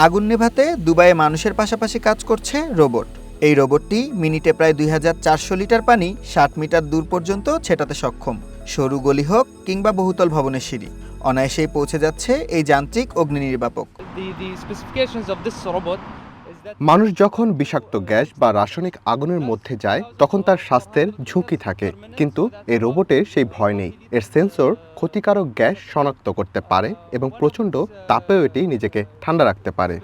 আগুন নেভাতে দুবাইয়ে মানুষের পাশাপাশি কাজ করছে রোবট। এই রোবটটি মিনিটে প্রায় 2400 লিটার পানি 60 মিটার দূর পর্যন্ত ছেটাতে সক্ষম। সরু গলি হোক কিংবা বহুতল ভবনের সিঁড়ি, অনায়াসেই পৌঁছে যাচ্ছে এই যান্ত্রিক অগ্নি নির্বাপক। মানুষ যখন বিষাক্ত গ্যাস বা রাসায়নিক আগুনের মধ্যে যায় তখন তার স্বাস্থ্যের ঝুঁকি থাকে, কিন্তু এই রোবটের সেই ভয় নেই। এর সেন্সর ক্ষতিকারক গ্যাস শনাক্ত করতে পারে এবং প্রচণ্ড তাপেও এটি নিজেকে ঠান্ডা রাখতে পারে।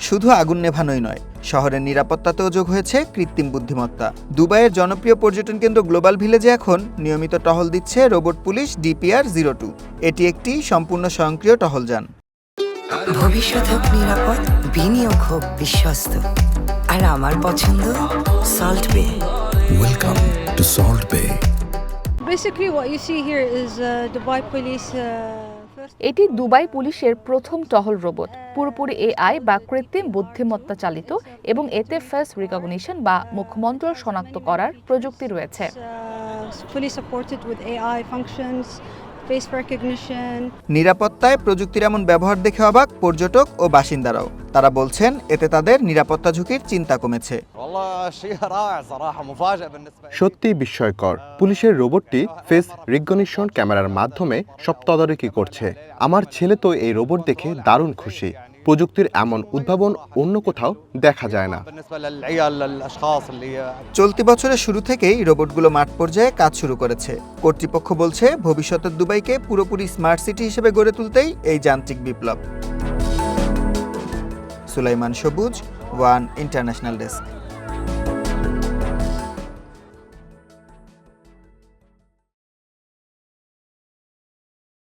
শুধু আগুন নেভানোই নয়, শহরের নিরাপত্তাতেও যোগ হয়েছে কৃত্রিম বুদ্ধিমত্তা। দুবাইয়ের জনপ্রিয় পর্যটন কেন্দ্র গ্লোবাল ভিলেজে এখন নিয়মিত টহল দিচ্ছে রোবট পুলিশ DPR-02। এটি একটি সম্পূর্ণ স্বয়ংক্রিয় টহলযান। ভবিষ্যৎ হোক নিরাপদ, বিনিয়োগ হোক বিশ্বস্ত, আর আমার পছন্দ সল্ট বে। Welcome to Salt Bay. Basically, what you see here is Dubai Police. এটি দুবাই পুলিশের প্রথম টহল রোবট, পুরোপুরি AI বা কৃত্রিম বুদ্ধিমত্তা চালিত, এবং এতে ফেস রিকগনিশন বা মুখমণ্ডল শনাক্ত করার প্রযুক্তি রয়েছে। Fully supported with AI functions, face recognition. নিরাপত্তায় প্রযুক্তির এমন ব্যবহার দেখে অবাক পর্যটক ও বাসিন্দারাও। তারা বলছেন এতে তাদের নিরাপত্তা ঝুঁকির চিন্তা কমেছে। সত্যি বিস্ময়কর। পুলিশের রোবটটি ফেস রিকগনিশন ক্যামেরার মাধ্যমে সব তদারকি করছে। আমার ছেলে তো এই রোবট দেখে দারুণ খুশি। প্রযুক্তির এমন উদ্ভাবন অন্য কোথাও দেখা যায় না। চলতি বছরের শুরু থেকেই রোবটগুলো মাঠ পর্যায়ে কাজ শুরু করেছে। কর্তৃপক্ষ বলছে ভবিষ্যতের দুবাইকে পুরোপুরি স্মার্ট সিটি হিসেবে গড়ে তুলতেই এই যান্ত্রিক বিপ্লব। সুলাইমান সবুজ, ওয়ান ইন্টারন্যাশনাল ডেস্ক।